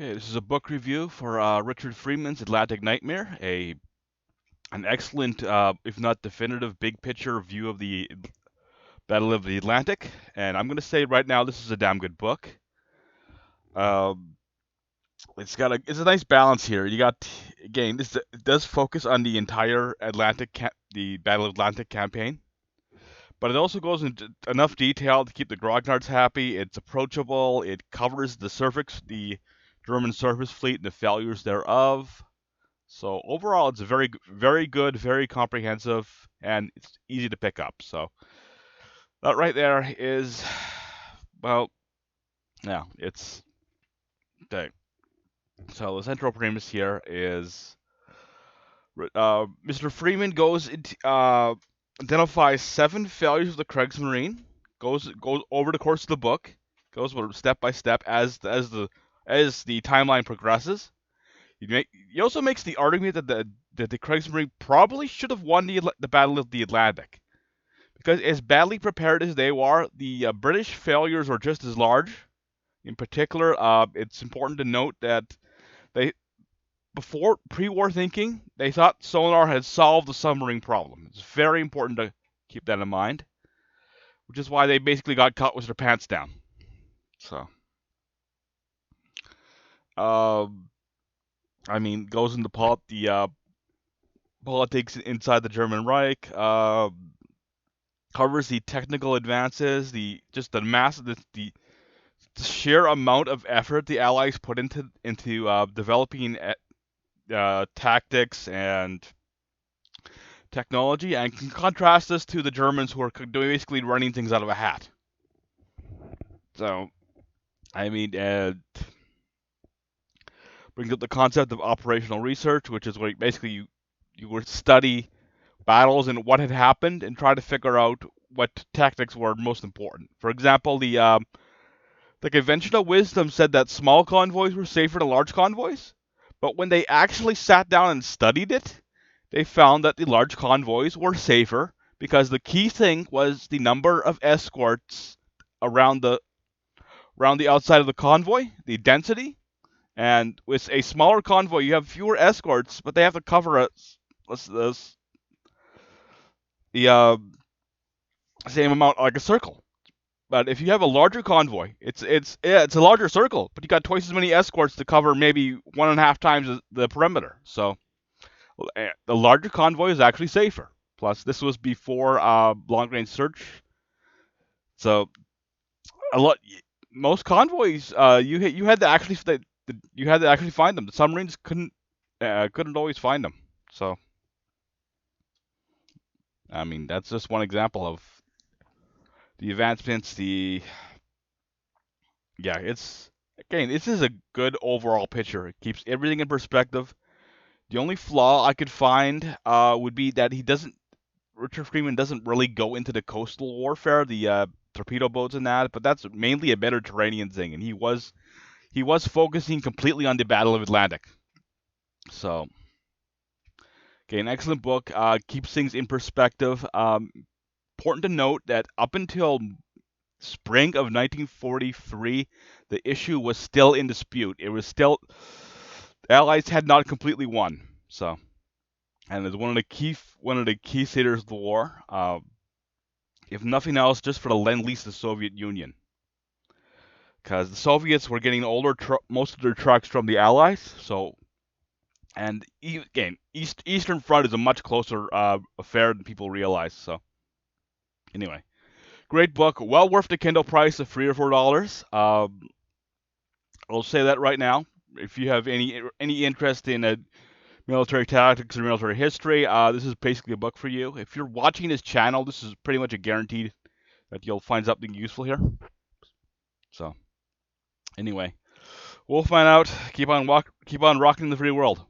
Okay, this is a book review for Richard Freeman's Atlantic Nightmare, an excellent, if not definitive, big picture view of the Battle of the Atlantic. And I'm going to say right now, this is a damn good book. Um, it's a nice balance here. You got again, it does focus on the entire the Battle of Atlantic campaign, but it also goes into enough detail to keep the grognards happy. It's approachable. It covers the German surface fleet and the failures thereof. So overall, it's a very good, very comprehensive, and it's easy to pick up. So that right there is, well, yeah, it's dang. So the central premise here is Mr. Freeman goes into identifies 7 failures of the Kriegsmarine, goes over the course of the book, goes step by step as the timeline progresses. He also makes the argument that the Kriegsmarine probably should have won the Battle of the Atlantic, because as badly prepared as they were, the British failures were just as large. In particular, it's important to note that they before pre-war thinking, they thought sonar had solved the submarine problem. It's very important to keep that in mind, which is why they basically got caught with their pants down. So, uh, I mean, goes into the politics inside the German Reich. Covers the technical advances, the sheer amount of effort the Allies put into developing tactics and technology, and can contrast this to the Germans, who are basically running things out of a hat. So, I mean, brings up the concept of operational research, which is where basically you would study battles and what had happened and try to figure out what tactics were most important. For example, the conventional wisdom said that small convoys were safer than large convoys, but when they actually sat down and studied it, they found that the large convoys were safer because the key thing was the number of escorts around the outside of the convoy, the density. And with a smaller convoy, you have fewer escorts, but they have to cover the same amount, like a circle. But if you have a larger convoy, it's a larger circle, but you got twice as many escorts to cover maybe 1.5 times the perimeter. So the larger convoy is actually safer. Plus, this was before long range search, so a lot most convoys you had to actually find them. The submarines couldn't always find them. So I mean, that's just one example of the advancements. It's again, this is a good overall picture. It keeps everything in perspective. The only flaw I could find would be that Richard Freeman doesn't really go into the coastal warfare, the torpedo boats and that, but that's mainly a Mediterranean thing, and he was focusing completely on the Battle of Atlantic. So, okay, an excellent book. Keeps things in perspective. Important to note that up until spring of 1943, the issue was still in dispute. It was still the Allies had not completely won. So, and it's one of the key theaters of the war. If nothing else, just for the lend-lease of the Soviet Union, because the Soviets were getting most of their trucks from the Allies. So, and again, Eastern Front is a much closer affair than people realize. So, anyway, great book, well worth the Kindle price of $3 or $4. I'll say that right now. If you have any interest in military tactics or military history, this is basically a book for you. If you're watching this channel, this is pretty much a guarantee that you'll find something useful here. So, anyway, we'll find out. Keep on rocking the free world.